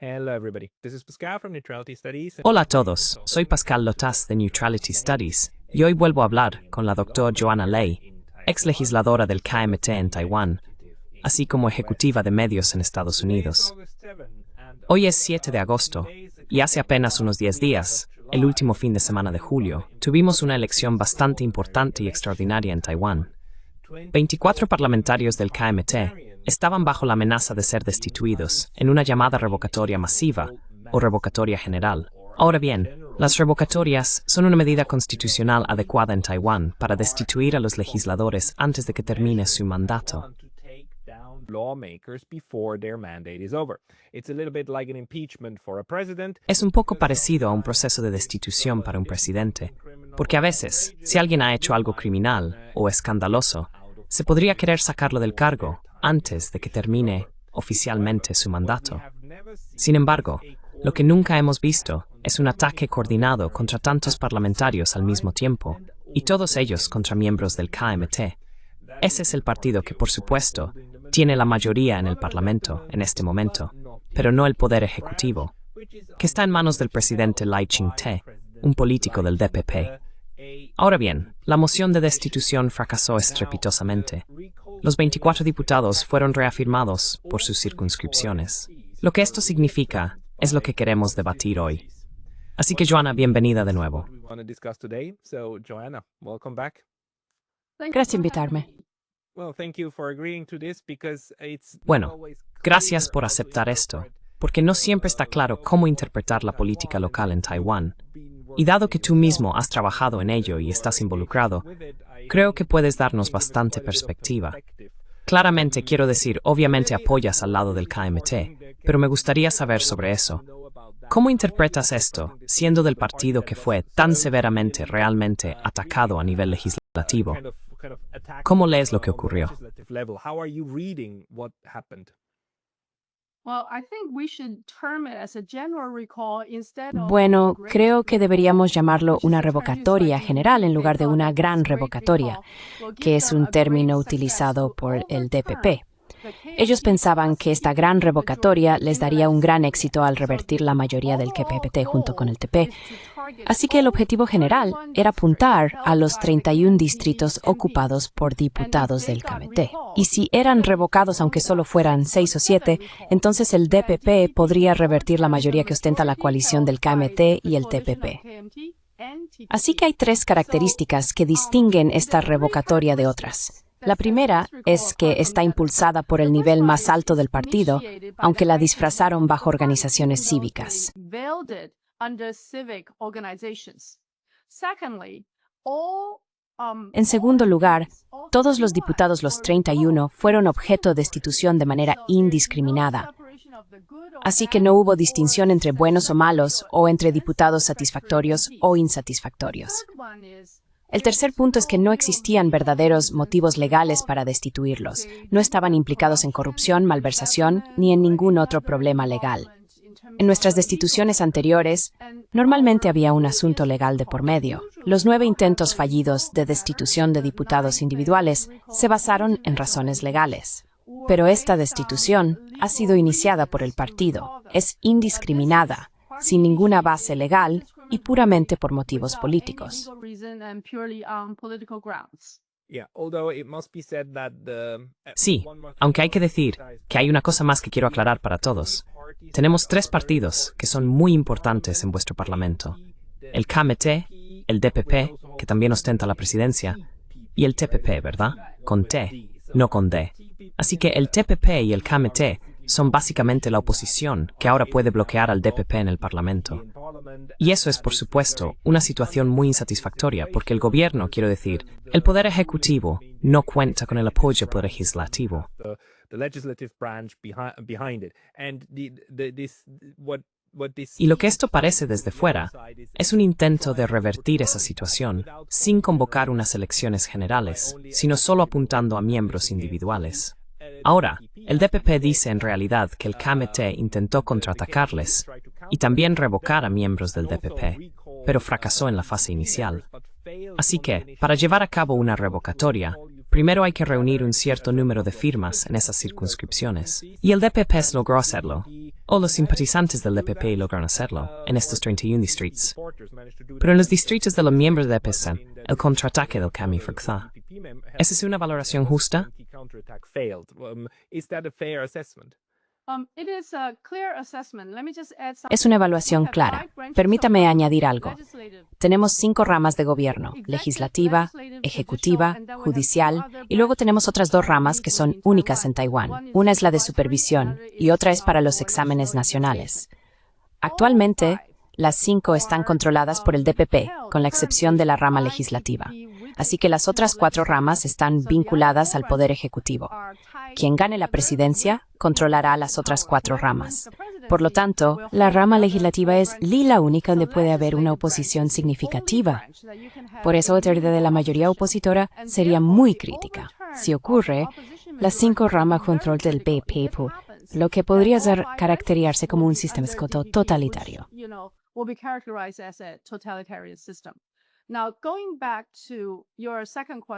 Hello everybody, this is Pascal from Neutrality Studies. Hola a todos, soy Pascal Lotas de Neutrality Studies y hoy vuelvo a hablar con la doctora Joanna Ley, ex legisladora del KMT en Taiwán, así como ejecutiva de medios en Estados Unidos. Hoy es 7 de agosto y hace apenas unos 10 días, el último fin de semana de julio, tuvimos una elección bastante importante y extraordinaria en Taiwán. 24 parlamentarios del KMT estaban bajo la amenaza de ser destituidos en una llamada revocatoria masiva o revocatoria general. Ahora bien, las revocatorias son una medida constitucional adecuada en Taiwán para destituir a los legisladores antes de que termine su mandato. Es un poco parecido a un proceso de destitución para un presidente, porque a veces, si alguien ha hecho algo criminal o escandaloso, se podría querer sacarlo del cargo antes de que termine oficialmente su mandato. Sin embargo, lo que nunca hemos visto es un ataque coordinado contra tantos parlamentarios al mismo tiempo, y todos ellos contra miembros del KMT. Ese es el partido que, por supuesto, tiene la mayoría en el Parlamento en este momento, pero no el poder ejecutivo, que está en manos del presidente Lai Ching-te, un político del DPP. Ahora bien, la moción de destitución fracasó estrepitosamente. Los 24 diputados fueron reafirmados por sus circunscripciones. Lo que esto significa es lo que queremos debatir hoy. Así que, Joanna, bienvenida de nuevo. Gracias por invitarme. Bueno, gracias por aceptar esto, porque no siempre está claro cómo interpretar la política local en Taiwán. Y dado que tú mismo has trabajado en ello y estás involucrado, creo que puedes darnos bastante perspectiva. Claramente, quiero decir, obviamente apoyas al lado del KMT, pero me gustaría saber sobre eso. ¿Cómo interpretas esto, siendo del partido que fue tan severamente, realmente atacado a nivel legislativo? ¿Cómo lees lo que ocurrió? Bueno, creo que deberíamos llamarlo una revocatoria general en lugar de una gran revocatoria, que es un término utilizado por el DPP. Ellos pensaban que esta gran revocatoria les daría un gran éxito al revertir la mayoría del KPT junto con el TP. Así que el objetivo general era apuntar a los 31 distritos ocupados por diputados del KMT. Y si eran revocados, aunque solo fueran 6 o 7, entonces el DPP podría revertir la mayoría que ostenta la coalición del KMT y el TPP. Así que hay 3 características que distinguen esta revocatoria de otras. La primera es que está impulsada por el nivel más alto del partido, aunque la disfrazaron bajo organizaciones cívicas. En segundo lugar, todos los diputados, los 31, fueron objeto de destitución de manera indiscriminada. Así que no hubo distinción entre buenos o malos, o entre diputados satisfactorios o insatisfactorios. El tercer punto es que no existían verdaderos motivos legales para destituirlos. No estaban implicados en corrupción, malversación, ni en ningún otro problema legal. En nuestras destituciones anteriores, normalmente había un asunto legal de por medio. Los 9 intentos fallidos de destitución de diputados individuales se basaron en razones legales. Pero esta destitución ha sido iniciada por el partido. Es indiscriminada, sin ninguna base legal y puramente por motivos políticos. Sí, aunque hay que decir que hay una cosa más que quiero aclarar para todos. Tenemos 3 partidos que son muy importantes en vuestro parlamento. El KMT, el DPP, que también ostenta la presidencia, y el TPP, ¿verdad? Con T, no con D. Así que el TPP y el KMT son básicamente la oposición que ahora puede bloquear al DPP en el Parlamento. Y eso es, por supuesto, una situación muy insatisfactoria porque el gobierno, quiero decir, el poder ejecutivo, no cuenta con el apoyo del poder legislativo. Y lo que esto parece desde fuera es un intento de revertir esa situación sin convocar unas elecciones generales, sino solo apuntando a miembros individuales. Ahora, el DPP dice en realidad que el KMT intentó contraatacarles y también revocar a miembros del DPP, pero fracasó en la fase inicial. Así que, para llevar a cabo una revocatoria, primero hay que reunir un cierto número de firmas en esas circunscripciones. Y el DPP logró hacerlo. o los simpatizantes del DPP logran hacerlo en estos 31 distritos. Pero en los distritos de los miembros del DPS, el contraataque del Cami fracasó. ¿Esa es una valoración justa? Es una evaluación clara. Permítame añadir algo. Tenemos 5 ramas de gobierno: legislativa, ejecutiva, judicial, y luego tenemos otras 2 ramas que son únicas en Taiwán. Una es la de supervisión y otra es para los exámenes nacionales. Actualmente, las 5 están controladas por el DPP, con la excepción de la rama legislativa. Así que las otras 4 ramas están vinculadas al Poder Ejecutivo. Quien gane la presidencia controlará las otras 4 ramas. Por lo tanto, la rama legislativa es la única donde puede haber una oposición significativa. Por eso, la autoridad de la mayoría opositora sería muy crítica. Si ocurre, las 5 ramas control del DPP, lo que podría caracterizarse como un sistema totalitario.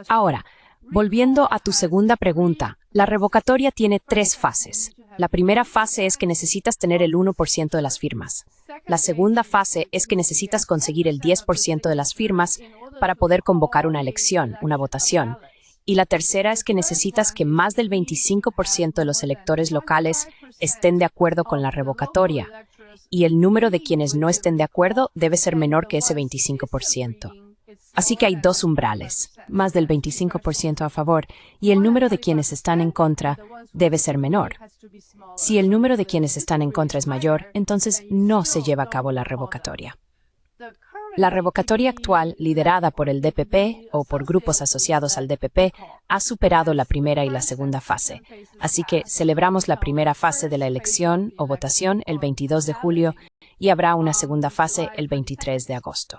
Ahora, volviendo a tu segunda pregunta, la revocatoria tiene 3 fases. La primera fase es que necesitas tener el 1% de las firmas. La segunda fase es que necesitas conseguir el 10% de las firmas para poder convocar una elección, una votación. Y la tercera es que necesitas que más del 25% de los electores locales estén de acuerdo con la revocatoria. Y el número de quienes no estén de acuerdo debe ser menor que ese 25%. Así que hay 2 umbrales, más del 25% a favor, y el número de quienes están en contra debe ser menor. Si el número de quienes están en contra es mayor, entonces no se lleva a cabo la revocatoria. La revocatoria actual, liderada por el DPP o por grupos asociados al DPP, ha superado la primera y la segunda fase. Así que celebramos la primera fase de la elección o votación el 22 de julio y habrá una segunda fase el 23 de agosto.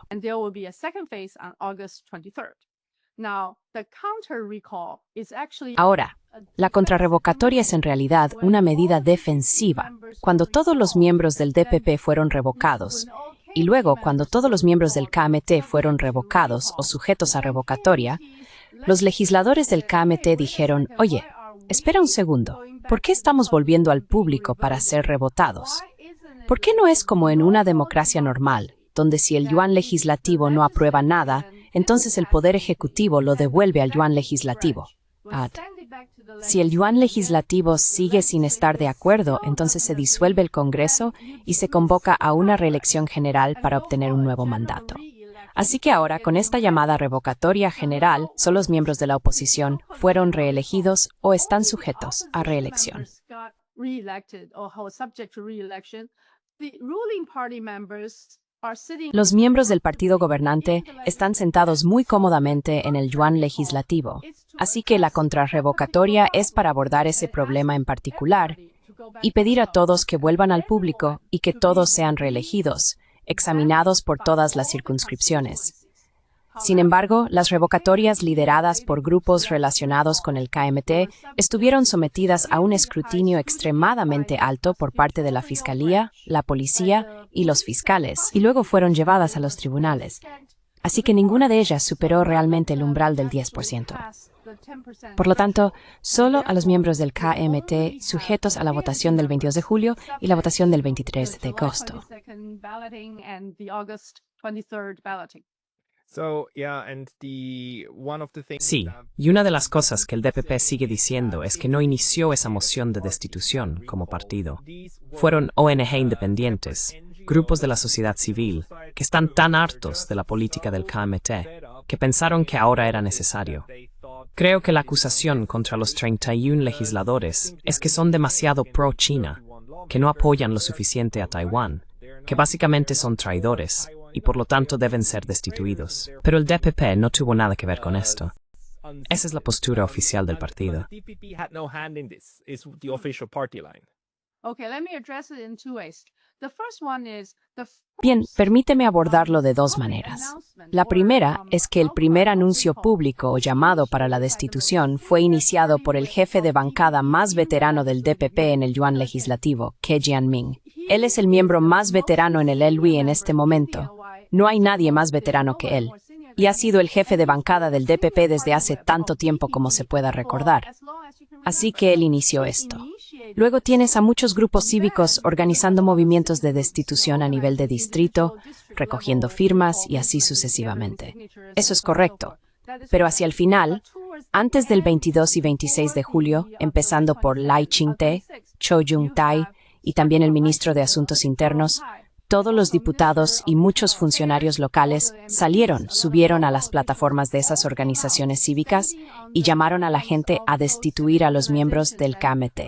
Ahora, la contrarrevocatoria es en realidad una medida defensiva. Cuando todos los miembros del DPP fueron revocados, y luego, cuando todos los miembros del KMT fueron revocados o sujetos a revocatoria, los legisladores del KMT dijeron: oye, espera un segundo, ¿por qué estamos volviendo al público para ser revotados? ¿Por qué no es como en una democracia normal, donde si el yuan legislativo no aprueba nada, entonces el Poder Ejecutivo lo devuelve al yuan legislativo? Si el yuan legislativo sigue sin estar de acuerdo, entonces se disuelve el Congreso y se convoca a una reelección general para obtener un nuevo mandato. Así que ahora, con esta llamada revocatoria general, solo los miembros de la oposición fueron reelegidos o están sujetos a reelección. Los miembros del partido gobernante están sentados muy cómodamente en el yuan legislativo, así que la contrarrevocatoria es para abordar ese problema en particular y pedir a todos que vuelvan al público y que todos sean reelegidos, examinados por todas las circunscripciones. Sin embargo, las revocatorias lideradas por grupos relacionados con el KMT estuvieron sometidas a un escrutinio extremadamente alto por parte de la Fiscalía, la Policía y los fiscales, y luego fueron llevadas a los tribunales. Así que ninguna de ellas superó realmente el umbral del 10%. Por lo tanto, solo a los miembros del KMT sujetos a la votación del 22 de julio y la votación del 23 de agosto. Sí, y una de las cosas que el DPP sigue diciendo es que no inició esa moción de destitución como partido. Fueron ONG independientes, grupos de la sociedad civil, que están tan hartos de la política del KMT, que pensaron que ahora era necesario. Creo que la acusación contra los 31 legisladores es que son demasiado pro-China, que no apoyan lo suficiente a Taiwán, que básicamente son traidores, y por lo tanto deben ser destituidos. Pero el DPP no tuvo nada que ver con esto. Esa es la postura oficial del partido. Bien, permíteme abordarlo de 2 maneras. La primera es que el primer anuncio público o llamado para la destitución fue iniciado por el jefe de bancada más veterano del DPP en el yuan legislativo, Ke Jianming. Él es el miembro más veterano en el LY en este momento. No hay nadie más veterano que él. Y ha sido el jefe de bancada del DPP desde hace tanto tiempo como se pueda recordar. Así que él inició esto. Luego tienes a muchos grupos cívicos organizando movimientos de destitución a nivel de distrito, recogiendo firmas y así sucesivamente. Eso es correcto. Pero hacia el final, antes del 22 y 26 de julio, empezando por Lai Ching-te, Cho Jung-tai y también el ministro de Asuntos Internos, todos los diputados y muchos funcionarios locales subieron a las plataformas de esas organizaciones cívicas y llamaron a la gente a destituir a los miembros del KMT.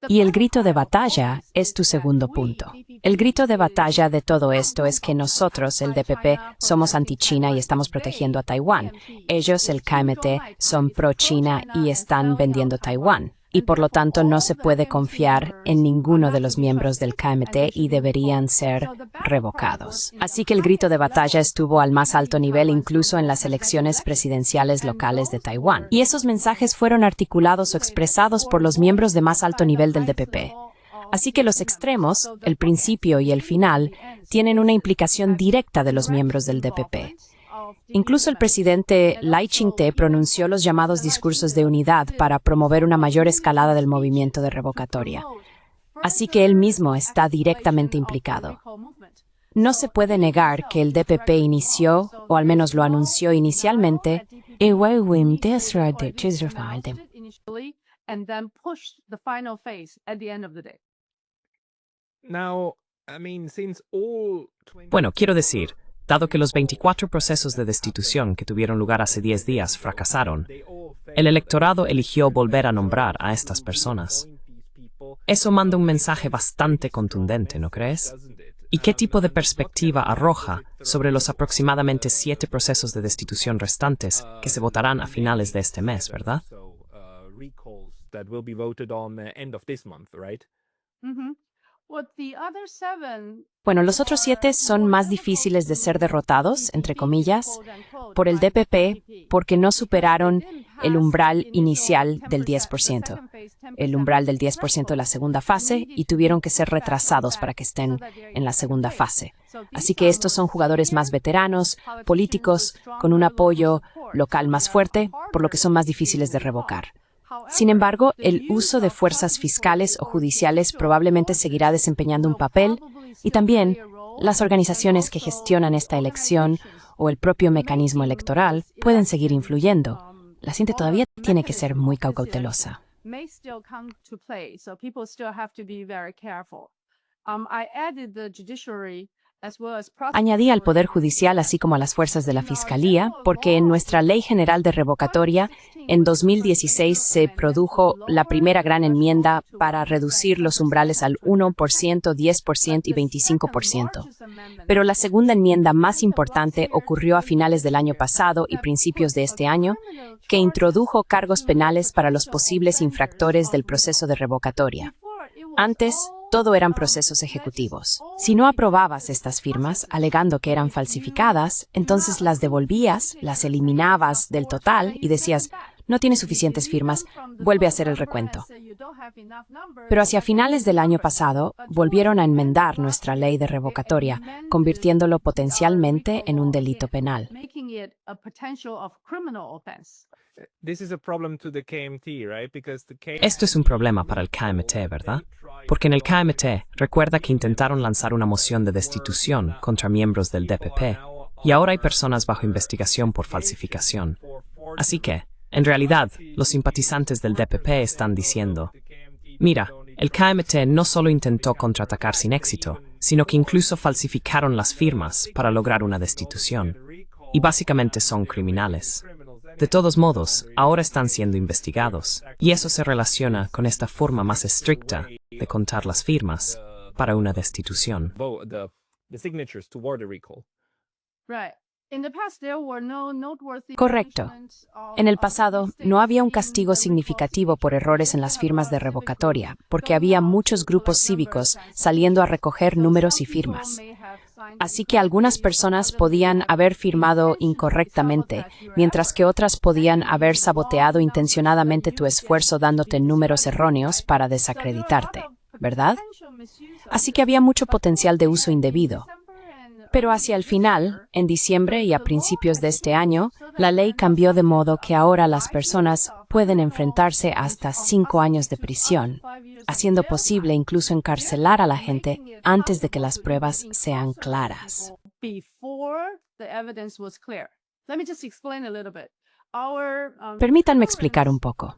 Y el grito de batalla es tu segundo punto. El grito de batalla de todo esto es que nosotros, el DPP, somos anti-China y estamos protegiendo a Taiwán. Ellos, el KMT, son pro-China y están vendiendo Taiwán. Y por lo tanto no se puede confiar en ninguno de los miembros del KMT y deberían ser revocados. Así que el grito de batalla estuvo al más alto nivel incluso en las elecciones presidenciales locales de Taiwán. Y esos mensajes fueron articulados o expresados por los miembros de más alto nivel del DPP. Así que los extremos, el principio y el final, tienen una implicación directa de los miembros del DPP. Incluso el presidente Lai Ching-te pronunció los llamados discursos de unidad para promover una mayor escalada del movimiento de revocatoria. Así que él mismo está directamente implicado. No se puede negar que el DPP inició, o al menos lo anunció inicialmente, Bueno, quiero decir, dado que los 24 procesos de destitución que tuvieron lugar hace 10 días fracasaron, el electorado eligió volver a nombrar a estas personas. Eso manda un mensaje bastante contundente, ¿no crees? ¿Y qué tipo de perspectiva arroja sobre los aproximadamente 7 procesos de destitución restantes que se votarán a finales de este mes, verdad? Bueno, los otros 7 son más difíciles de ser derrotados, entre comillas, por el DPP porque no superaron el umbral inicial del 10%, el umbral del 10% de la segunda fase, y tuvieron que ser retrasados para que estén en la segunda fase. Así que estos son jugadores más veteranos, políticos, con un apoyo local más fuerte, por lo que son más difíciles de revocar. Sin embargo, el uso de fuerzas fiscales o judiciales probablemente seguirá desempeñando un papel, y también las organizaciones que gestionan esta elección o el propio mecanismo electoral pueden seguir influyendo. La gente todavía tiene que ser muy cautelosa. Añadí al Poder Judicial así como a las fuerzas de la Fiscalía, porque en nuestra Ley General de Revocatoria, en 2016 se produjo la primera gran enmienda para reducir los umbrales al 1%, 10% y 25%. Pero la segunda enmienda más importante ocurrió a finales del año pasado y principios de este año, que introdujo cargos penales para los posibles infractores del proceso de revocatoria. Antes, todo eran procesos ejecutivos. Si no aprobabas estas firmas, alegando que eran falsificadas, entonces las devolvías, las eliminabas del total y decías, no tienes suficientes firmas, vuelve a hacer el recuento. Pero hacia finales del año pasado, volvieron a enmendar nuestra ley de revocatoria, convirtiéndolo potencialmente en un delito penal. Esto es un problema para el KMT, ¿verdad? Porque en el KMT recuerda que intentaron lanzar una moción de destitución contra miembros del DPP y ahora hay personas bajo investigación por falsificación. Así que, en realidad, los simpatizantes del DPP están diciendo, mira, el KMT no solo intentó contraatacar sin éxito, sino que incluso falsificaron las firmas para lograr una destitución. Y básicamente son criminales. De todos modos, ahora están siendo investigados, y eso se relaciona con esta forma más estricta de contar las firmas para una destitución. Correcto. En el pasado, no había un castigo significativo por errores en las firmas de revocatoria, porque había muchos grupos cívicos saliendo a recoger números y firmas. Así que algunas personas podían haber firmado incorrectamente, mientras que otras podían haber saboteado intencionadamente tu esfuerzo dándote números erróneos para desacreditarte, ¿verdad? Así que había mucho potencial de uso indebido. Pero hacia el final, en diciembre y a principios de este año, la ley cambió de modo que ahora las personas pueden enfrentarse hasta 5 años de prisión, haciendo posible incluso encarcelar a la gente antes de que las pruebas sean claras. Permítanme explicar un poco.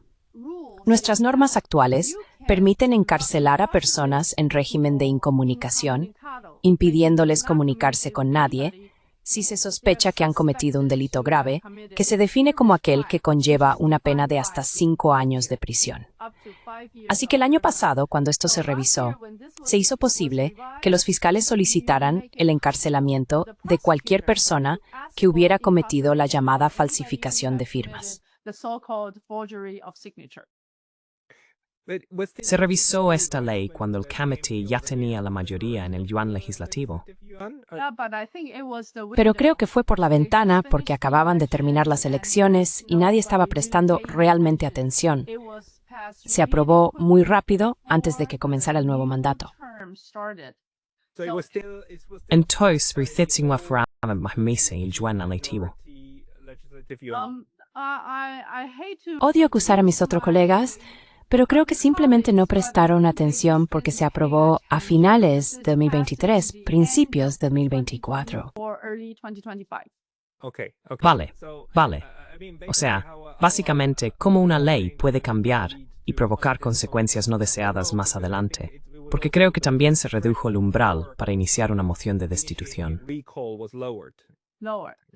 Nuestras normas actuales permiten encarcelar a personas en régimen de incomunicación, impidiéndoles comunicarse con nadie, si se sospecha que han cometido un delito grave, que se define como aquel que conlleva una pena de hasta 5 años de prisión. Así que el año pasado, cuando esto se revisó, se hizo posible que los fiscales solicitaran el encarcelamiento de cualquier persona que hubiera cometido la llamada falsificación de firmas. Se revisó esta ley cuando el comité ya tenía la mayoría en el yuan legislativo. Pero creo que fue por la ventana porque acababan de terminar las elecciones y nadie estaba prestando realmente atención. Se aprobó muy rápido antes de que comenzara el nuevo mandato. Entonces, rithitsing wa farama mahmise el yuan legislativo. Odio acusar a mis otros colegas, pero creo que simplemente no prestaron atención porque se aprobó a finales de 2023, principios de 2024. Vale. O sea, básicamente, cómo una ley puede cambiar y provocar consecuencias no deseadas más adelante, porque creo que también se redujo el umbral para iniciar una moción de destitución.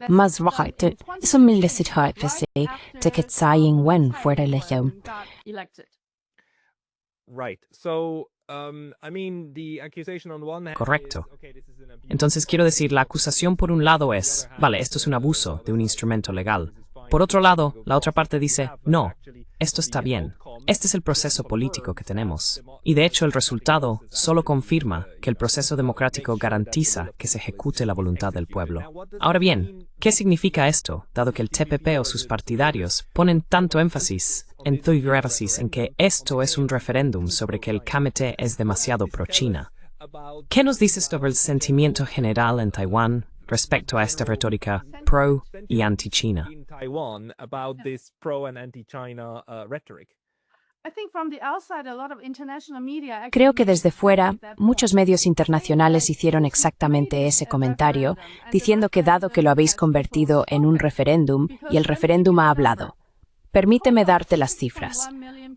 Más right, es un mil de que Tsai Ing-wen fuera elegido. Correcto. Entonces quiero decir, la acusación por un lado es, vale, esto es un abuso de un instrumento legal. Por otro lado, la otra parte dice, no, esto está bien. Este es el proceso político que tenemos. Y de hecho el resultado solo confirma que el proceso democrático garantiza que se ejecute la voluntad del pueblo. Ahora bien, ¿qué significa esto, dado que el TPP o sus partidarios ponen tanto énfasis en que esto es un referéndum sobre que el comité es demasiado pro-China? ¿Qué nos dices sobre el sentimiento general en Taiwán respecto a esta retórica pro y anti-China? Creo que desde fuera, muchos medios internacionales hicieron exactamente ese comentario, diciendo que dado que lo habéis convertido en un referéndum y el referéndum ha hablado. Permíteme darte las cifras.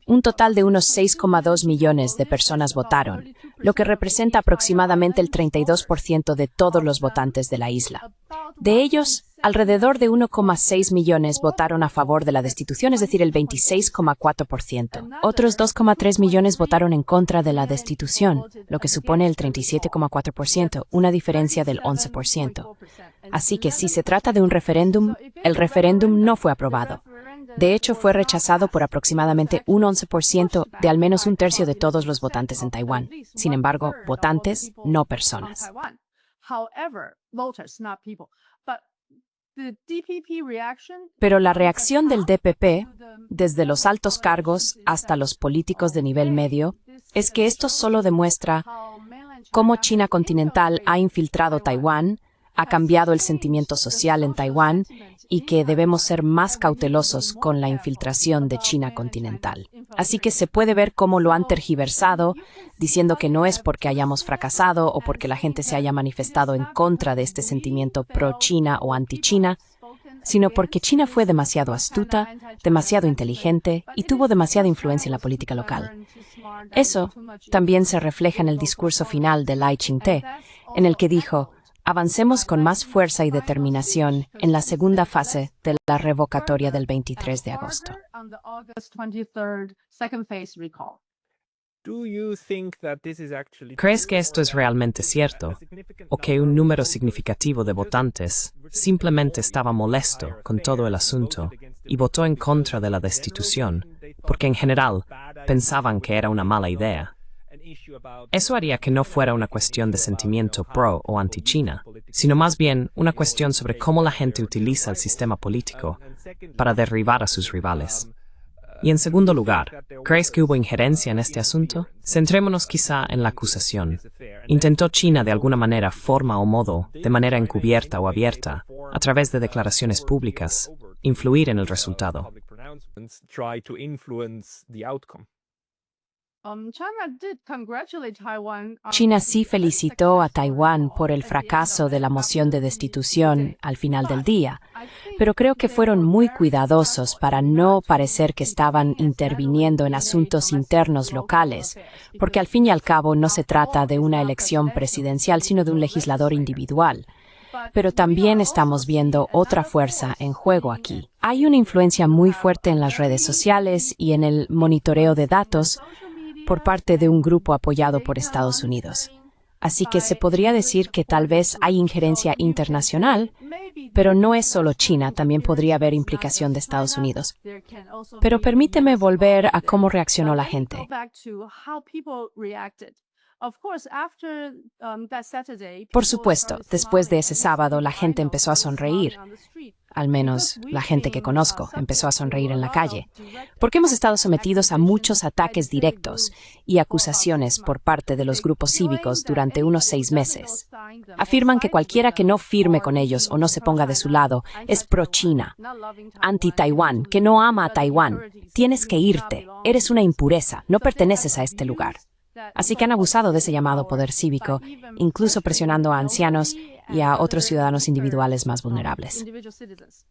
Un total de unos 6,2 millones de personas votaron, lo que representa aproximadamente el 32% de todos los votantes de la isla. De ellos, alrededor de 1,6 millones votaron a favor de la destitución, es decir, el 26,4%. Otros 2,3 millones votaron en contra de la destitución, lo que supone el 37,4%, una diferencia del 11%. Así que si se trata de un referéndum, el referéndum no fue aprobado. De hecho, fue rechazado por aproximadamente un 11% de al menos un tercio de todos los votantes en Taiwán. Sin embargo, votantes, no personas. Pero la reacción del DPP, desde los altos cargos hasta los políticos de nivel medio, es que esto solo demuestra cómo China continental ha infiltrado Taiwán, ha cambiado el sentimiento social en Taiwán y que debemos ser más cautelosos con la infiltración de China continental. Así que se puede ver cómo lo han tergiversado, diciendo que no es porque hayamos fracasado o porque la gente se haya manifestado en contra de este sentimiento pro-China o anti-China, sino porque China fue demasiado astuta, demasiado inteligente y tuvo demasiada influencia en la política local. Eso también se refleja en el discurso final de Lai Ching-te, en el que dijo: avancemos con más fuerza y determinación en la segunda fase de la revocatoria del 23 de agosto. ¿Crees que esto es realmente cierto? ¿O que un número significativo de votantes simplemente estaba molesto con todo el asunto y votó en contra de la destitución, porque en general pensaban que era una mala idea? Eso haría que no fuera una cuestión de sentimiento pro o anti-China, sino más bien una cuestión sobre cómo la gente utiliza el sistema político para derribar a sus rivales. Y en segundo lugar, ¿crees que hubo injerencia en este asunto? Centrémonos quizá en la acusación. ¿Intentó China de alguna manera, forma o modo, de manera encubierta o abierta, a través de declaraciones públicas, influir en el resultado? China sí felicitó a Taiwán por el fracaso de la moción de destitución al final del día, pero creo que fueron muy cuidadosos para no parecer que estaban interviniendo en asuntos internos locales, porque al fin y al cabo no se trata de una elección presidencial, sino de un legislador individual. Pero también estamos viendo otra fuerza en juego aquí. Hay una influencia muy fuerte en las redes sociales y en el monitoreo de datos por parte de un grupo apoyado por Estados Unidos. Así que se podría decir que tal vez hay injerencia internacional, pero no es solo China, también podría haber implicación de Estados Unidos. Pero permíteme volver a cómo reaccionó la gente. Por supuesto, después de ese sábado la gente empezó a sonreír. Al menos la gente que conozco empezó a sonreír en la calle, porque hemos estado sometidos a muchos ataques directos y acusaciones por parte de los grupos cívicos durante unos 6 meses. Afirman que cualquiera que no firme con ellos o no se ponga de su lado es pro-China, anti-Taiwán, que no ama a Taiwán. Tienes que irte, eres una impureza, no perteneces a este lugar. Así que han abusado de ese llamado poder cívico, incluso presionando a ancianos y a otros ciudadanos individuales más vulnerables.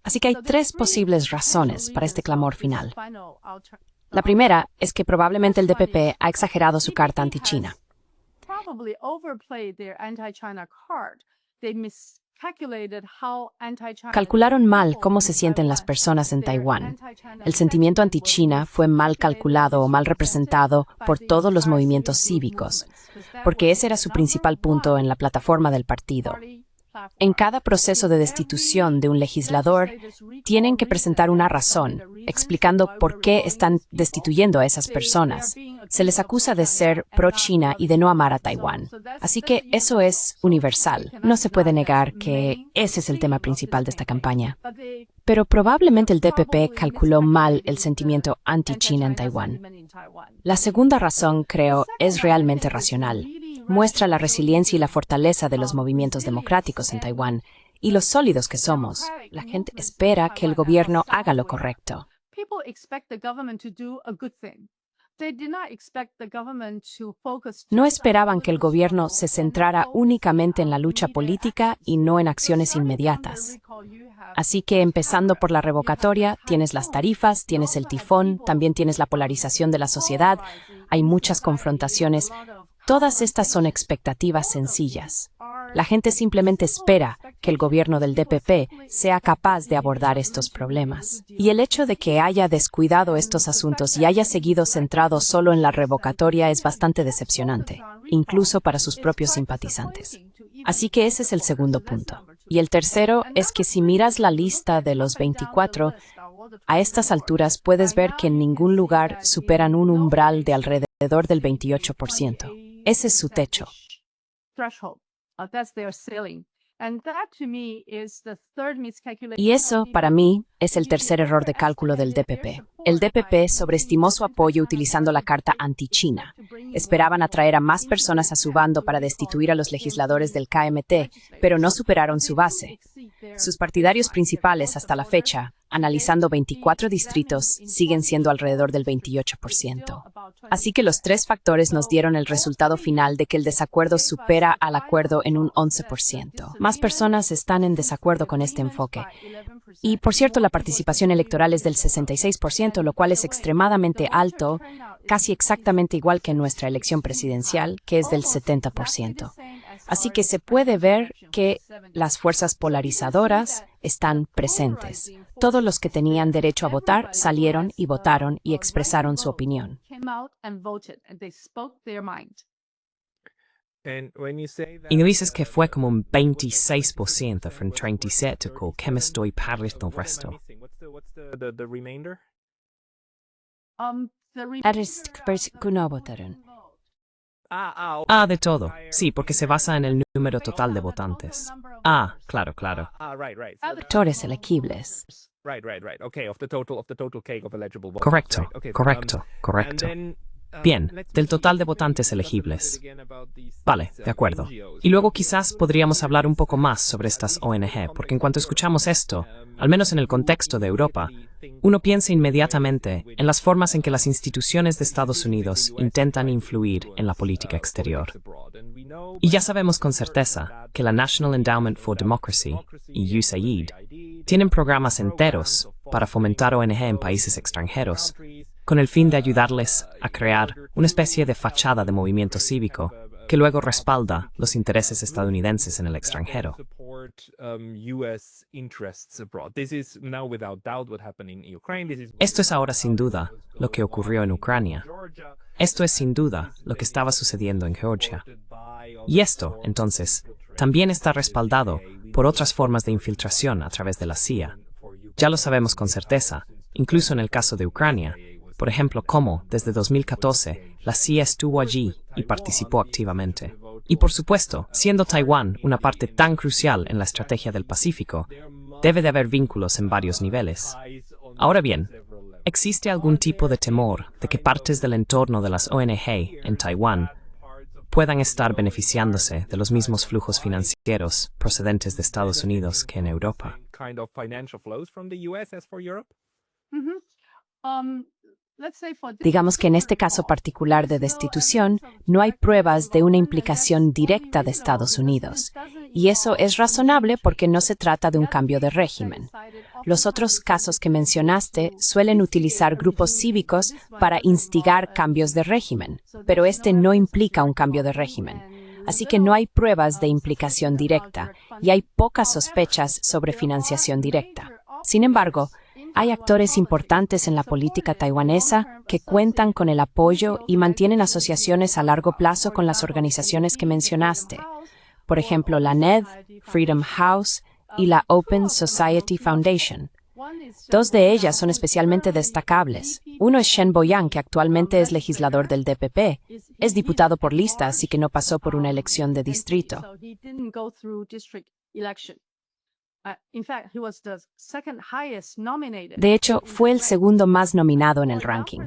Así que hay 3 posibles razones para este clamor final. La primera es que probablemente el DPP ha exagerado su carta anti-China. Calcularon mal cómo se sienten las personas en Taiwán. El sentimiento anti-China fue mal calculado o mal representado por todos los movimientos cívicos, porque ese era su principal punto en la plataforma del partido. En cada proceso de destitución de un legislador, tienen que presentar una razón, explicando por qué están destituyendo a esas personas. Se les acusa de ser pro-China y de no amar a Taiwán. Así que eso es universal. No se puede negar que ese es el tema principal de esta campaña. Pero probablemente el DPP calculó mal el sentimiento anti-China en Taiwán. La segunda razón, creo, es realmente racional. Muestra la resiliencia y la fortaleza de los movimientos democráticos en Taiwán y lo sólidos que somos. La gente espera que el gobierno haga lo correcto. No esperaban que el gobierno se centrara únicamente en la lucha política y no en acciones inmediatas. Así que empezando por la revocatoria, tienes las tarifas, tienes el tifón, también tienes la polarización de la sociedad, hay muchas confrontaciones. Todas estas son expectativas sencillas. La gente simplemente espera que el gobierno del DPP sea capaz de abordar estos problemas. Y el hecho de que haya descuidado estos asuntos y haya seguido centrado solo en la revocatoria es bastante decepcionante, incluso para sus propios simpatizantes. Así que ese es el segundo punto. Y el tercero es que si miras la lista de los 24, a estas alturas puedes ver que en ningún lugar superan un umbral de alrededor del 28%. Ese es su techo. Y eso, para mí, es el tercer error de cálculo del DPP. El DPP sobreestimó su apoyo utilizando la carta anti-China. Esperaban atraer a más personas a su bando para destituir a los legisladores del KMT, pero no superaron su base. Sus partidarios principales hasta la fecha, analizando 24 distritos, siguen siendo alrededor del 28%. Así que los 3 factores nos dieron el resultado final de que el desacuerdo supera al acuerdo en un 11%. Más personas están en desacuerdo con este enfoque. Y, por cierto, la participación electoral es del 66%, lo cual es extremadamente alto, casi exactamente igual que en nuestra elección presidencial, que es del 70%. Así que se puede ver que las fuerzas polarizadoras están presentes. Todos los que tenían derecho a votar salieron y votaron y expresaron su opinión. Y no dices que fue como un 26% frente a 37%, que me estoy perdiendo el resto. No votaron. Ah, de todo. Sí, porque se basa en el número total de votantes. Ah, claro, claro. Right. Electores elegibles. Right. Okay, of the total cake of eligible voters. Correcto, Right, okay, correcto, correcto. and then, Bien, let's del total de discuss votantes a little elegibles. bit again about these, Vale, de acuerdo. NGOs. Y luego quizás podríamos hablar un poco más sobre estas ONG, porque en cuanto escuchamos esto, al menos en el contexto de Europa, uno piensa inmediatamente en las formas en que las instituciones de Estados Unidos intentan influir en la política exterior. Y ya sabemos con certeza que la National Endowment for Democracy y USAID tienen programas enteros para fomentar ONG en países extranjeros, con el fin de ayudarles a crear una especie de fachada de movimiento cívico que luego respalda los intereses estadounidenses en el extranjero. Esto es ahora sin duda lo que ocurrió en Ucrania. Esto es sin duda lo que estaba sucediendo en Georgia. Y esto, entonces, también está respaldado por otras formas de infiltración a través de la CIA. Ya lo sabemos con certeza, incluso en el caso de Ucrania. Por ejemplo, cómo, desde 2014, la CIA estuvo allí y participó activamente. Y por supuesto, siendo Taiwán una parte tan crucial en la estrategia del Pacífico, debe de haber vínculos en varios niveles. Ahora bien, ¿existe algún tipo de temor de que partes del entorno de las ONG en Taiwán puedan estar beneficiándose de los mismos flujos financieros procedentes de Estados Unidos que en Europa? Digamos que en este caso particular de destitución no hay pruebas de una implicación directa de Estados Unidos. Y eso es razonable porque no se trata de un cambio de régimen. Los otros casos que mencionaste suelen utilizar grupos cívicos para instigar cambios de régimen, pero este no implica un cambio de régimen. Así que no hay pruebas de implicación directa y hay pocas sospechas sobre financiación directa. Sin embargo, hay actores importantes en la política taiwanesa que cuentan con el apoyo y mantienen asociaciones a largo plazo con las organizaciones que mencionaste. Por ejemplo, la NED, Freedom House y la Open Society Foundation. Dos de ellas son especialmente destacables. Uno es Shen Boyang, que actualmente es legislador del DPP. Es diputado por lista, así que no pasó por una elección de distrito. De hecho, fue el segundo más nominado en el ranking.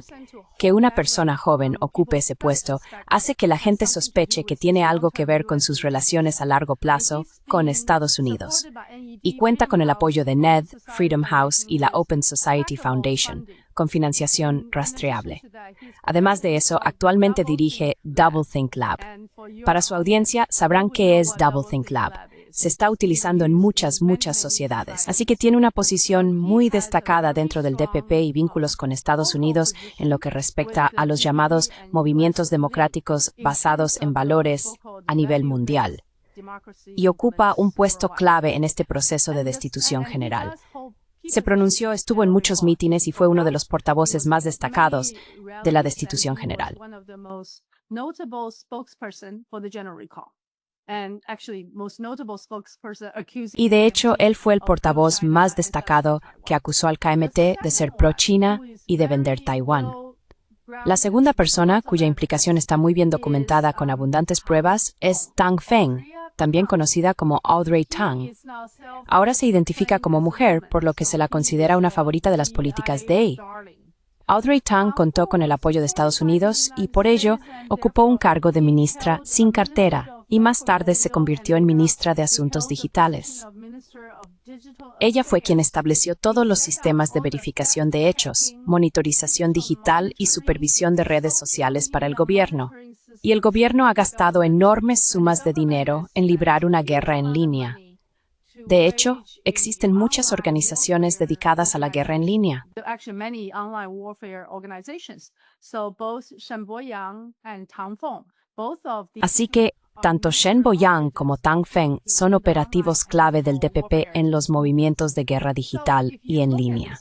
Que una persona joven ocupe ese puesto hace que la gente sospeche que tiene algo que ver con sus relaciones a largo plazo con Estados Unidos. Y cuenta con el apoyo de NED, Freedom House y la Open Society Foundation, con financiación rastreable. Además de eso, actualmente dirige Doublethink Lab. Para su audiencia, sabrán qué es Doublethink Lab. Se está utilizando en muchas sociedades. Así que tiene una posición muy destacada dentro del DPP y vínculos con Estados Unidos en lo que respecta a los llamados movimientos democráticos basados en valores a nivel mundial. Y ocupa un puesto clave en este proceso de destitución general. Se pronunció, estuvo en muchos mítines y fue uno de los portavoces más destacados de la destitución general. Y de hecho, él fue el portavoz más destacado que acusó al KMT de ser pro-China y de vender Taiwán. La segunda persona, cuya implicación está muy bien documentada con abundantes pruebas, es Tang Feng, también conocida como Audrey Tang. Ahora se identifica como mujer, por lo que se la considera una favorita de las políticas Day. Audrey Tang contó con el apoyo de Estados Unidos y por ello ocupó un cargo de ministra sin cartera y más tarde se convirtió en ministra de Asuntos Digitales. Ella fue quien estableció todos los sistemas de verificación de hechos, monitorización digital y supervisión de redes sociales para el gobierno. Y el gobierno ha gastado enormes sumas de dinero en librar una guerra en línea. De hecho, existen muchas organizaciones dedicadas a la guerra en línea. Así que, tanto Shen Boyang como Tang Feng son operativos clave del DPP en los movimientos de guerra digital y en línea.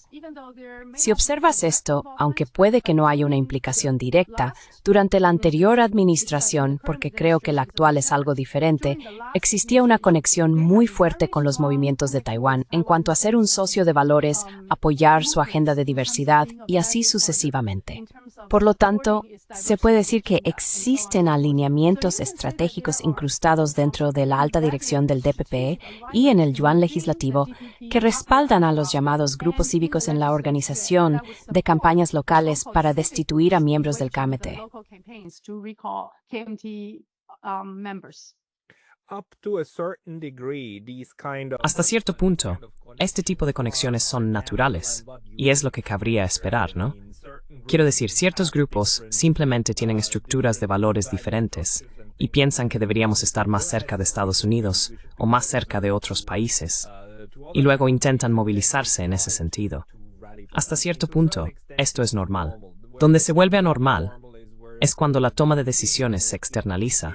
Si observas esto, aunque puede que no haya una implicación directa, durante la anterior administración, porque creo que la actual es algo diferente, existía una conexión muy fuerte con los movimientos de Taiwán en cuanto a ser un socio de valores, apoyar su agenda de diversidad y así sucesivamente. Por lo tanto, se puede decir que existen alineamientos estratégicos incrustados dentro de la alta dirección del DPP y en el yuan legislativo que respaldan a los llamados grupos cívicos en la organización de campañas locales para destituir a miembros del KMT. Hasta cierto punto, este tipo de conexiones son naturales, y es lo que cabría esperar, ¿no? Quiero decir, ciertos grupos simplemente tienen estructuras de valores diferentes y piensan que deberíamos estar más cerca de Estados Unidos o más cerca de otros países, y luego intentan movilizarse en ese sentido. Hasta cierto punto, esto es normal. Donde se vuelve anormal es cuando la toma de decisiones se externaliza,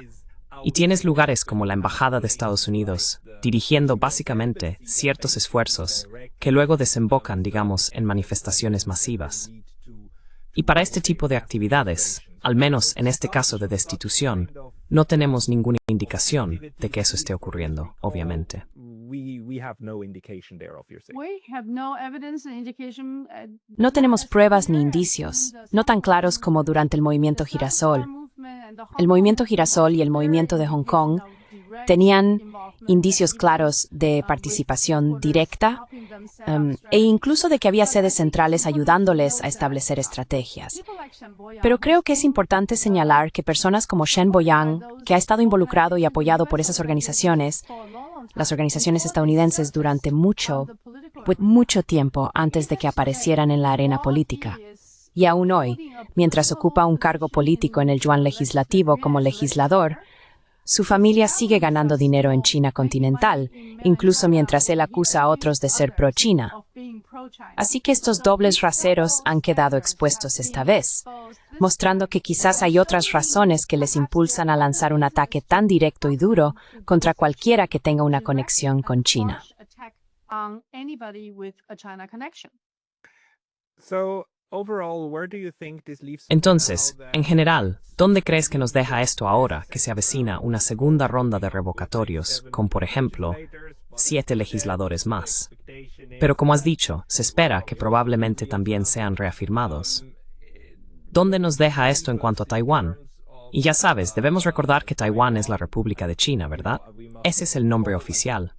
y tienes lugares como la Embajada de Estados Unidos dirigiendo básicamente ciertos esfuerzos que luego desembocan, digamos, en manifestaciones masivas. Y para este tipo de actividades, al menos en este caso de destitución, no tenemos ninguna indicación de que eso esté ocurriendo, obviamente. No tenemos pruebas ni indicios, no tan claros como durante el movimiento Girasol. El movimiento Girasol y el movimiento de Hong Kong tenían indicios claros de participación directa e incluso de que había sedes centrales ayudándoles a establecer estrategias. Pero creo que es importante señalar que personas como Shen Boyang, que ha estado involucrado y apoyado por esas organizaciones, las organizaciones estadounidenses durante mucho tiempo antes de que aparecieran en la arena política. Y aún hoy, mientras ocupa un cargo político en el yuan legislativo como legislador, su familia sigue ganando dinero en China continental, incluso mientras él acusa a otros de ser pro-China. Así que estos dobles raseros han quedado expuestos esta vez, mostrando que quizás hay otras razones que les impulsan a lanzar un ataque tan directo y duro contra cualquiera que tenga una conexión con China. Entonces, en general, ¿dónde crees que nos deja esto ahora que se avecina una segunda ronda de revocatorios, con, por ejemplo, 7 legisladores más? Pero como has dicho, se espera que probablemente también sean reafirmados. ¿Dónde nos deja esto en cuanto a Taiwán? Y ya sabes, debemos recordar que Taiwán es la República de China, ¿verdad? Ese es el nombre oficial.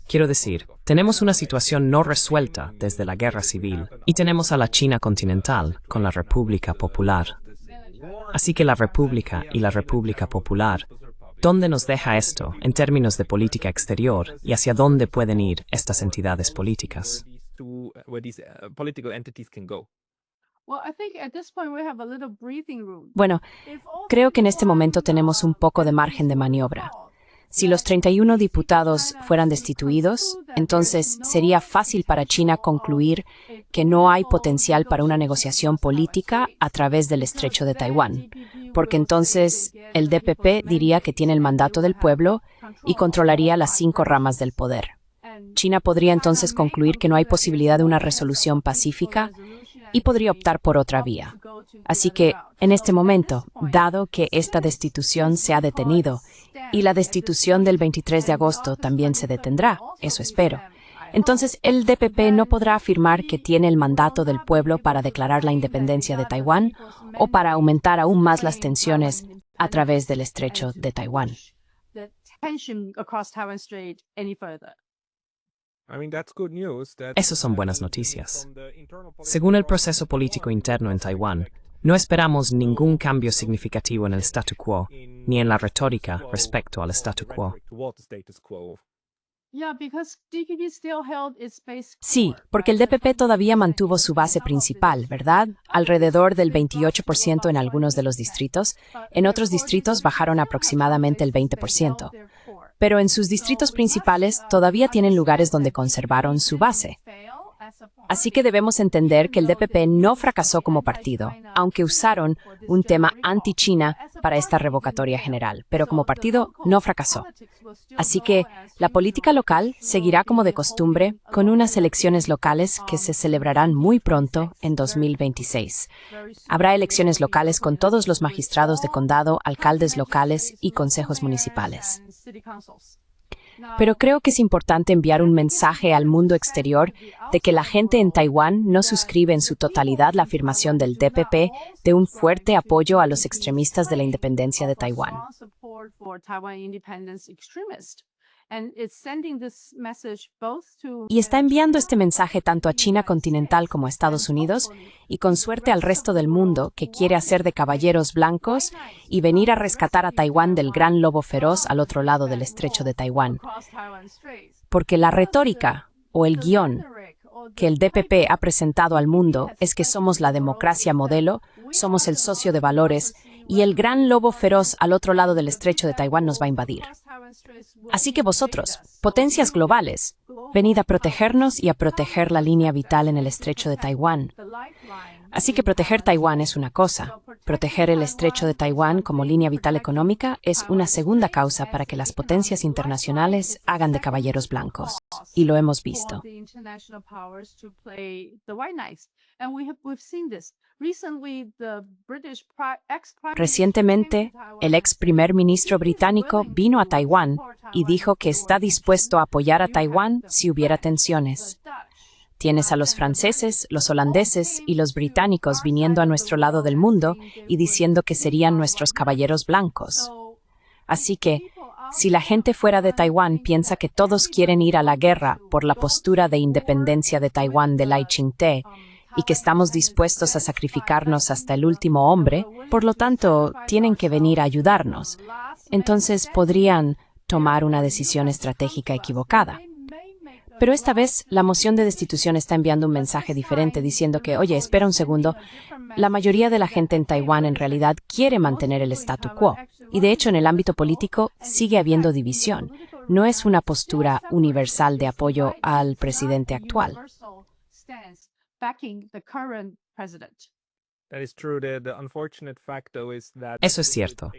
Quiero decir, tenemos una situación no resuelta desde la Guerra Civil y tenemos a la China continental con la República Popular. Así que la República y la República Popular, ¿dónde nos deja esto en términos de política exterior y hacia dónde pueden ir estas entidades políticas? Bueno, creo que en este momento tenemos un poco de margen de maniobra. Si los 31 diputados fueran destituidos, entonces sería fácil para China concluir que no hay potencial para una negociación política a través del Estrecho de Taiwán, porque entonces el DPP diría que tiene el mandato del pueblo y controlaría las 5 ramas del poder. China podría entonces concluir que no hay posibilidad de una resolución pacífica y podría optar por otra vía. Así que, en este momento, dado que esta destitución se ha detenido y la destitución del 23 de agosto también se detendrá, eso espero, entonces el DPP no podrá afirmar que tiene el mandato del pueblo para declarar la independencia de Taiwán o para aumentar aún más las tensiones a través del Estrecho de Taiwán. Esas son buenas noticias. Según el proceso político interno en Taiwán, no esperamos ningún cambio significativo en el statu quo, ni en la retórica respecto al statu quo. Sí, porque el DPP todavía mantuvo su base principal, ¿verdad? Alrededor del 28% en algunos de los distritos. En otros distritos bajaron aproximadamente el 20%. Pero en sus distritos principales todavía tienen lugares donde conservaron su base. Así que debemos entender que el DPP no fracasó como partido, aunque usaron un tema anti-China para esta revocatoria general, pero como partido no fracasó. Así que la política local seguirá como de costumbre con unas elecciones locales que se celebrarán muy pronto en 2026. Habrá elecciones locales con todos los magistrados de condado, alcaldes locales y consejos municipales. Pero creo que es importante enviar un mensaje al mundo exterior de que la gente en Taiwán no suscribe en su totalidad la afirmación del DPP de un fuerte apoyo a los extremistas de la independencia de Taiwán. Y está enviando este mensaje tanto a China continental como a Estados Unidos y con suerte al resto del mundo que quiere hacer de caballeros blancos y venir a rescatar a Taiwán del gran lobo feroz al otro lado del estrecho de Taiwán. Porque la retórica o el guión que el DPP ha presentado al mundo es que somos la democracia modelo, somos el socio de valores y el gran lobo feroz al otro lado del estrecho de Taiwán nos va a invadir. Así que vosotros, potencias globales, venid a protegernos y a proteger la línea vital en el estrecho de Taiwán. Así que proteger Taiwán es una cosa, proteger el estrecho de Taiwán como línea vital económica es una segunda causa para que las potencias internacionales hagan de caballeros blancos. Y lo hemos visto. Recientemente, el ex primer ministro británico vino a Taiwán y dijo que está dispuesto a apoyar a Taiwán si hubiera tensiones. Tienes a los franceses, los holandeses y los británicos viniendo a nuestro lado del mundo y diciendo que serían nuestros caballeros blancos. Así que, si la gente fuera de Taiwán piensa que todos quieren ir a la guerra por la postura de independencia de Taiwán de Lai Ching-te y que estamos dispuestos a sacrificarnos hasta el último hombre, por lo tanto, tienen que venir a ayudarnos. Entonces podrían tomar una decisión estratégica equivocada. Pero esta vez la moción de destitución está enviando un mensaje diferente diciendo que, oye, espera un segundo, la mayoría de la gente en Taiwán en realidad quiere mantener el statu quo. Y de hecho en el ámbito político sigue habiendo división. No es una postura universal de apoyo al presidente actual. Eso es cierto.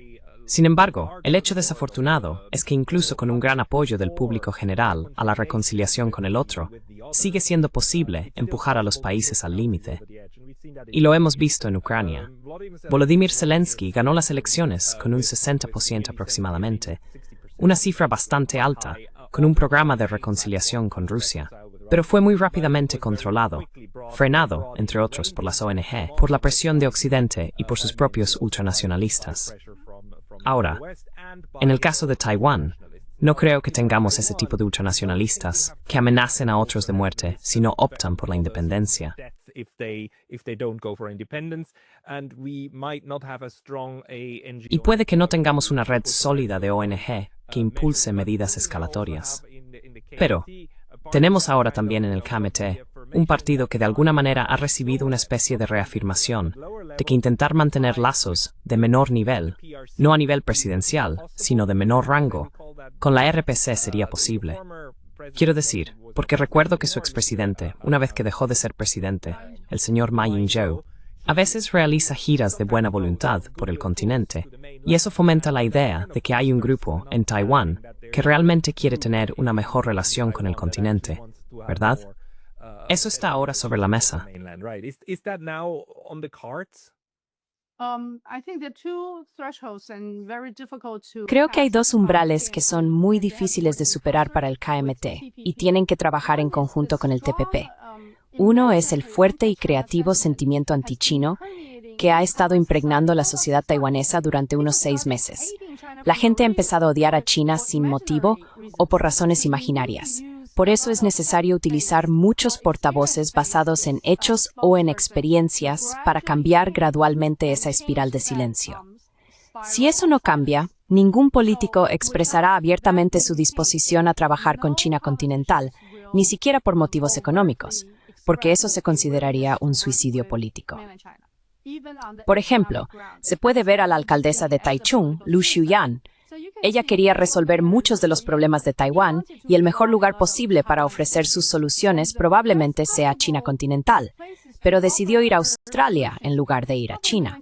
Sin embargo, el hecho desafortunado es que incluso con un gran apoyo del público general a la reconciliación con el otro, sigue siendo posible empujar a los países al límite. Y lo hemos visto en Ucrania. Volodymyr Zelensky ganó las elecciones con un 60% aproximadamente, una cifra bastante alta, con un programa de reconciliación con Rusia. Pero fue muy rápidamente controlado, frenado, entre otros, por las ONG, por la presión de Occidente y por sus propios ultranacionalistas. Ahora, en el caso de Taiwán, no creo que tengamos ese tipo de ultranacionalistas que amenacen a otros de muerte si no optan por la independencia. Y puede que no tengamos una red sólida de ONG que impulse medidas escalatorias. Pero tenemos ahora también en el KMT un partido que de alguna manera ha recibido una especie de reafirmación de que intentar mantener lazos de menor nivel, no a nivel presidencial, sino de menor rango, con la RPC sería posible. Quiero decir, porque recuerdo que su expresidente, una vez que dejó de ser presidente, el señor Ma Ying-jeou, a veces realiza giras de buena voluntad por el continente, y eso fomenta la idea de que hay un grupo en Taiwán que realmente quiere tener una mejor relación con el continente, ¿verdad? Eso está ahora sobre la mesa. Creo que hay dos umbrales que son muy difíciles de superar para el KMT y tienen que trabajar en conjunto con el TPP. Uno es el fuerte y creativo sentimiento antichino que ha estado impregnando la sociedad taiwanesa durante unos 6 meses. La gente ha empezado a odiar a China sin motivo o por razones imaginarias. Por eso es necesario utilizar muchos portavoces basados en hechos o en experiencias para cambiar gradualmente esa espiral de silencio. Si eso no cambia, ningún político expresará abiertamente su disposición a trabajar con China continental, ni siquiera por motivos económicos, porque eso se consideraría un suicidio político. Por ejemplo, se puede ver a la alcaldesa de Taichung, Lu Xiuyan. Ella quería resolver muchos de los problemas de Taiwán y el mejor lugar posible para ofrecer sus soluciones probablemente sea China continental, pero decidió ir a Australia en lugar de ir a China.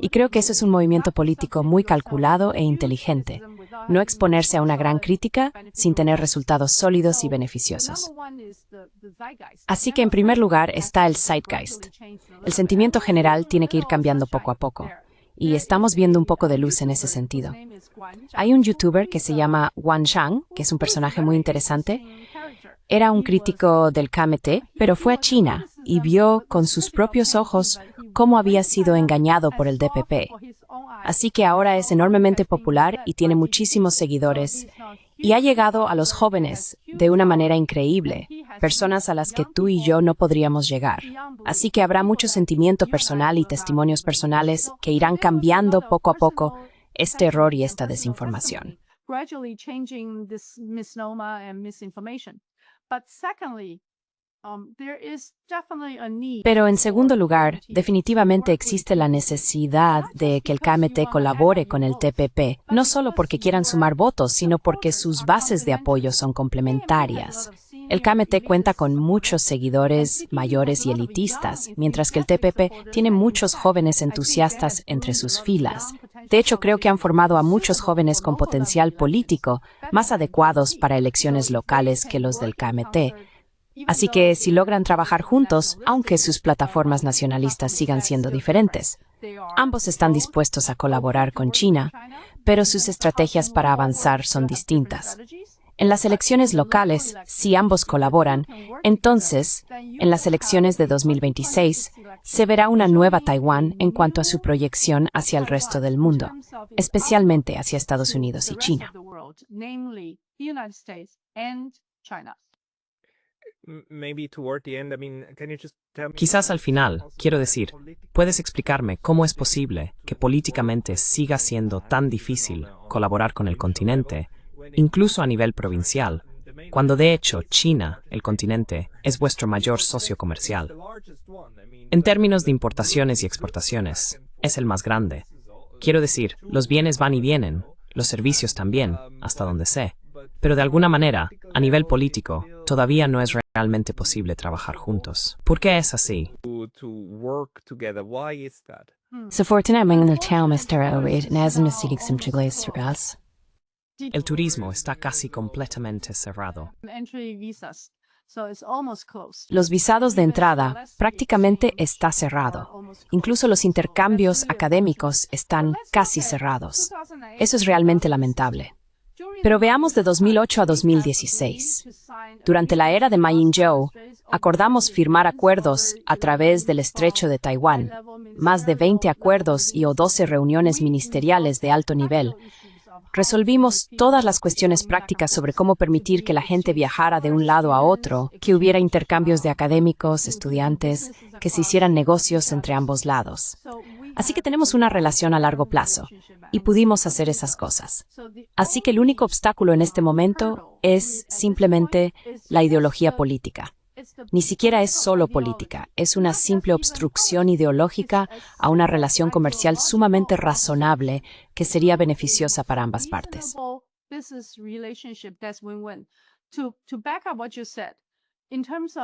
Y creo que eso es un movimiento político muy calculado e inteligente, no exponerse a una gran crítica sin tener resultados sólidos y beneficiosos. Así que en primer lugar está el zeitgeist. El sentimiento general tiene que ir cambiando poco a poco. Y estamos viendo un poco de luz en ese sentido. Hay un youtuber que se llama Wang Zhang, que es un personaje muy interesante. Era un crítico del KMT, pero fue a China y vio con sus propios ojos cómo había sido engañado por el DPP. Así que ahora es enormemente popular y tiene muchísimos seguidores. Y ha llegado a los jóvenes de una manera increíble, personas a las que tú y yo no podríamos llegar. Así que habrá mucho sentimiento personal y testimonios personales que irán cambiando poco a poco este error y esta desinformación. Pero en segundo lugar, definitivamente existe la necesidad de que el KMT colabore con el TPP, no solo porque quieran sumar votos, sino porque sus bases de apoyo son complementarias. El KMT cuenta con muchos seguidores mayores y elitistas, mientras que el TPP tiene muchos jóvenes entusiastas entre sus filas. De hecho, creo que han formado a muchos jóvenes con potencial político más adecuados para elecciones locales que los del KMT. Así que si logran trabajar juntos, aunque sus plataformas nacionalistas sigan siendo diferentes, ambos están dispuestos a colaborar con China, pero sus estrategias para avanzar son distintas. En las elecciones locales, si ambos colaboran, entonces, en las elecciones de 2026, se verá una nueva Taiwán en cuanto a su proyección hacia el resto del mundo, especialmente hacia Estados Unidos y China. Quizás al final, quiero decir, ¿puedes explicarme cómo es posible que políticamente siga siendo tan difícil colaborar con el continente, incluso a nivel provincial, cuando de hecho China, el continente, es vuestro mayor socio comercial? En términos de importaciones y exportaciones, es el más grande. Quiero decir, los bienes van y vienen, los servicios también, hasta donde sé. Pero de alguna manera, a nivel político, todavía no es realmente posible trabajar juntos. ¿Por qué es así? El turismo está casi completamente cerrado. Los visados de entrada prácticamente está cerrado. Incluso los intercambios académicos están casi cerrados. Eso es realmente lamentable. Pero veamos de 2008 a 2016. Durante la era de Ma Ying-jeou, acordamos firmar acuerdos a través del Estrecho de Taiwán, más de 20 acuerdos y 12 reuniones ministeriales de alto nivel. Resolvimos todas las cuestiones prácticas sobre cómo permitir que la gente viajara de un lado a otro, que hubiera intercambios de académicos, estudiantes, que se hicieran negocios entre ambos lados. Así que tenemos una relación a largo plazo y pudimos hacer esas cosas. Así que el único obstáculo en este momento es simplemente la ideología política. Ni siquiera es solo política, es una simple obstrucción ideológica a una relación comercial sumamente razonable que sería beneficiosa para ambas partes.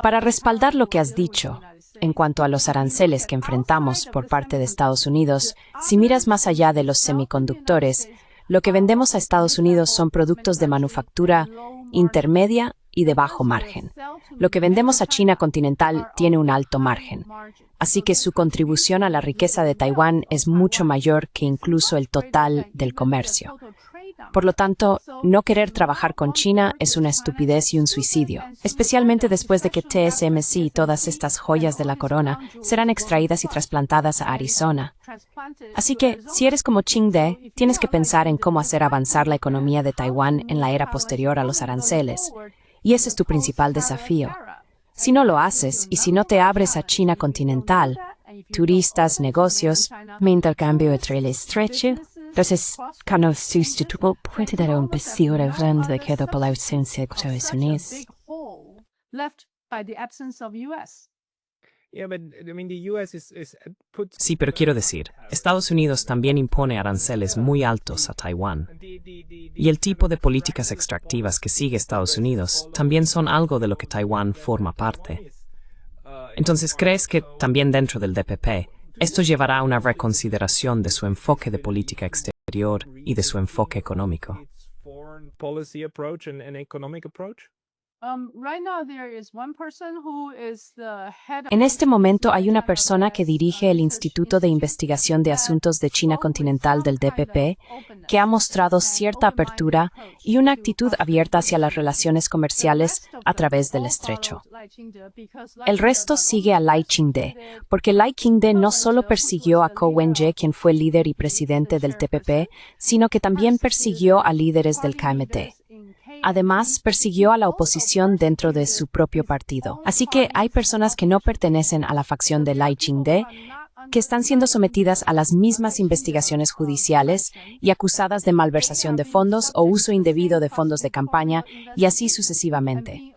Para respaldar lo que has dicho, en cuanto a los aranceles que enfrentamos por parte de Estados Unidos, si miras más allá de los semiconductores, lo que vendemos a Estados Unidos son productos de manufactura intermedia y de bajo margen. Lo que vendemos a China continental tiene un alto margen. Así que su contribución a la riqueza de Taiwán es mucho mayor que incluso el total del comercio. Por lo tanto, no querer trabajar con China es una estupidez y un suicidio, especialmente después de que TSMC y todas estas joyas de la corona serán extraídas y trasplantadas a Arizona. Así que, si eres como Ching-de, tienes que pensar en cómo hacer avanzar la economía de Taiwán en la era posterior a los aranceles. Y ese es tu principal desafío. Si no lo haces y si no te abres a China continental, turistas, negocios, mi intercambio entre el estrecho, entonces, cuando sustituyo puede dar un vacío grande quedó por la ausencia de Estados Unidos. Sí, pero quiero decir, Estados Unidos también impone aranceles muy altos a Taiwán. Y el tipo de políticas extractivas que sigue Estados Unidos también son algo de lo que Taiwán forma parte. Entonces, ¿crees que también dentro del DPP, esto llevará a una reconsideración de su enfoque de política exterior y de su enfoque económico? En este momento hay una persona que dirige el Instituto de Investigación de Asuntos de China Continental del DPP, que ha mostrado cierta apertura y una actitud abierta hacia las relaciones comerciales a través del estrecho. El resto sigue a Lai Ching-te, porque Lai Ching-te no solo persiguió a Ko Wen-je, quien fue líder y presidente del TPP, sino que también persiguió a líderes del KMT. Además, persiguió a la oposición dentro de su propio partido. Así que hay personas que no pertenecen a la facción de Lai Ching-te, que están siendo sometidas a las mismas investigaciones judiciales y acusadas de malversación de fondos o uso indebido de fondos de campaña, y así sucesivamente.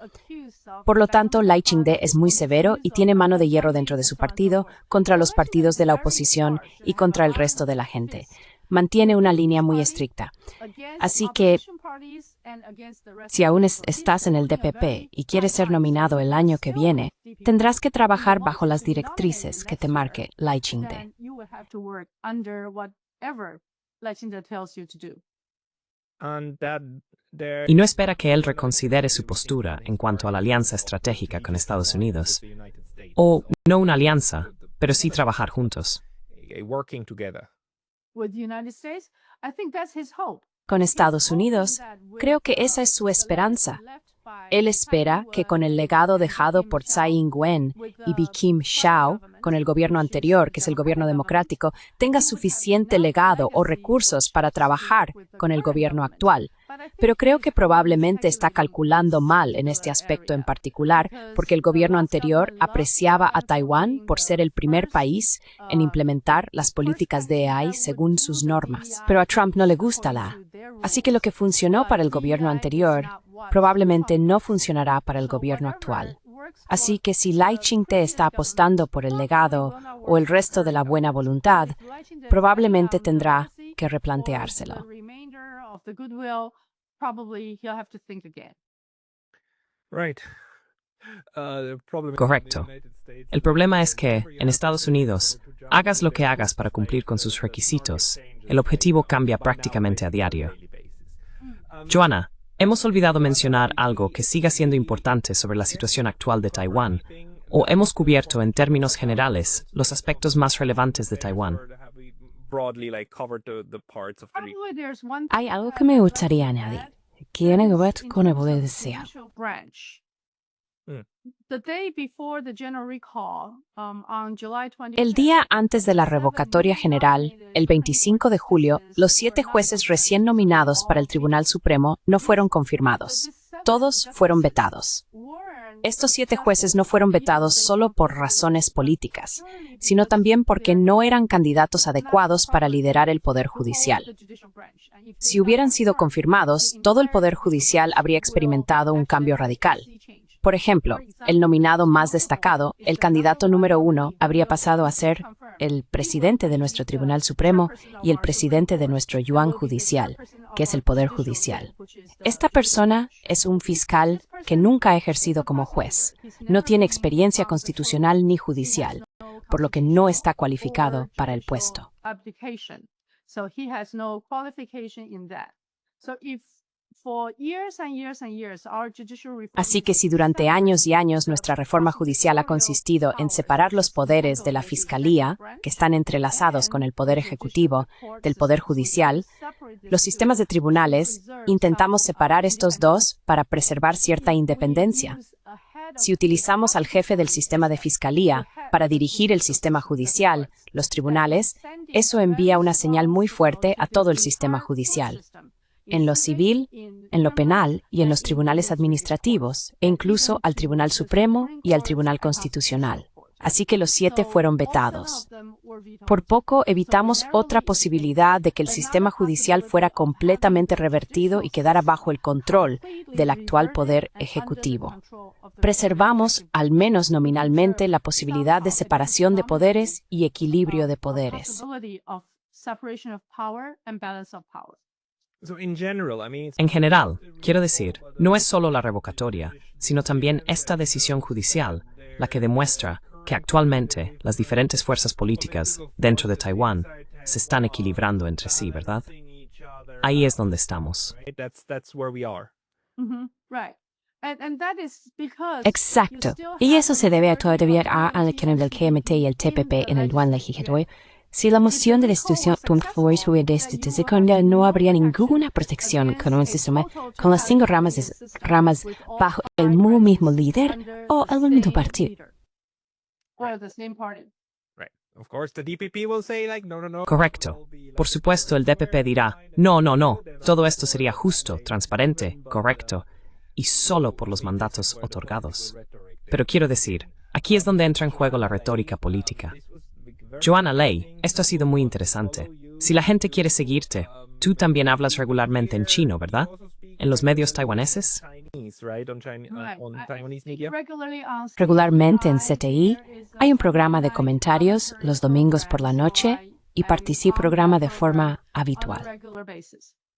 Por lo tanto, Lai Ching-te es muy severo y tiene mano de hierro dentro de su partido, contra los partidos de la oposición y contra el resto de la gente. Mantiene una línea muy estricta. Así que, si aún estás en el DPP y quieres ser nominado el año que viene, tendrás que trabajar bajo las directrices que te marque Lai Ching-te. Y no espera que él reconsidere su postura en cuanto a la alianza estratégica con Estados Unidos. O no una alianza, pero sí trabajar juntos. Con Estados Unidos, creo que esa es su esperanza. Él espera que con el legado dejado por Tsai Ing-wen y Bi Khim Xiao, con el gobierno anterior, que es el gobierno democrático, tenga suficiente legado o recursos para trabajar con el gobierno actual. Pero creo que probablemente está calculando mal en este aspecto en particular, porque el gobierno anterior apreciaba a Taiwán por ser el primer país en implementar las políticas de AI según sus normas. Pero a Trump no le gusta Así que lo que funcionó para el gobierno anterior probablemente no funcionará para el gobierno actual. Así que si Lai Ching-te está apostando por el legado o el resto de la buena voluntad, probablemente tendrá que replanteárselo. Correcto. El problema es que, en Estados Unidos, hagas lo que hagas para cumplir con sus requisitos, el objetivo cambia prácticamente a diario. Joanna, hemos olvidado mencionar algo que siga siendo importante sobre la situación actual de Taiwán, o hemos cubierto en términos generales los aspectos más relevantes de Taiwán. Hay algo que me gustaría añadir, que tiene que ver con el poder judicial. El día antes de la revocatoria general, el 25 de julio, los 7 jueces recién nominados para el Tribunal Supremo no fueron confirmados. Todos fueron vetados. Estos 7 jueces no fueron vetados solo por razones políticas, sino también porque no eran candidatos adecuados para liderar el Poder Judicial. Si hubieran sido confirmados, todo el Poder Judicial habría experimentado un cambio radical. Por ejemplo, el nominado más destacado, el candidato número 1, habría pasado a ser el presidente de nuestro Tribunal Supremo y el presidente de nuestro Yuan Judicial, que es el Poder Judicial. Esta persona es un fiscal que nunca ha ejercido como juez, no tiene experiencia constitucional ni judicial, por lo que no está cualificado para el puesto. Así que si durante años y años nuestra reforma judicial ha consistido en separar los poderes de la Fiscalía, que están entrelazados con el Poder Ejecutivo, del Poder Judicial, los sistemas de tribunales, intentamos separar estos dos para preservar cierta independencia. Si utilizamos al jefe del sistema de Fiscalía para dirigir el sistema judicial, los tribunales, eso envía una señal muy fuerte a todo el sistema judicial. En lo civil, en lo penal y en los tribunales administrativos, e incluso al Tribunal Supremo y al Tribunal Constitucional. Así que los 7 fueron vetados. Por poco evitamos otra posibilidad de que el sistema judicial fuera completamente revertido y quedara bajo el control del actual Poder Ejecutivo. Preservamos, al menos nominalmente, la posibilidad de separación de poderes y equilibrio de poderes. En general, quiero decir, no es solo la revocatoria, sino también esta decisión judicial la que demuestra que actualmente las diferentes fuerzas políticas dentro de Taiwán se están equilibrando entre sí, ¿verdad? Ahí es donde estamos. Exacto. Y eso se debe todavía al canon del KMT y el TPP en el Yuan legislativo. Si la moción de destitución fue sobre destitución, no habría ninguna protección con un sistema con las 5 ramas bajo el mismo líder o el mismo partido. Right. Of course, the DPP will say like, no, no, no. Correcto. Por supuesto, el DPP dirá, no, no, no, todo esto sería justo, transparente, correcto, y solo por los mandatos otorgados. Pero quiero decir, aquí es donde entra en juego la retórica política. Joanna Ley, esto ha sido muy interesante. Si la gente quiere seguirte, tú también hablas regularmente en chino, ¿verdad? ¿En los medios taiwaneses? On Taiwanese media. Regularmente en CTI hay un programa de comentarios los domingos por la noche y participo en el programa de forma habitual.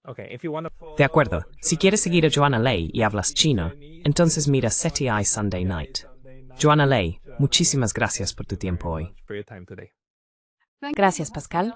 Okay, if you want De acuerdo. Si quieres seguir a Joanna Ley y hablas chino, entonces mira CTI Sunday Night. Joanna Ley, muchísimas gracias por tu tiempo hoy. for your time today. Gracias, Pascal.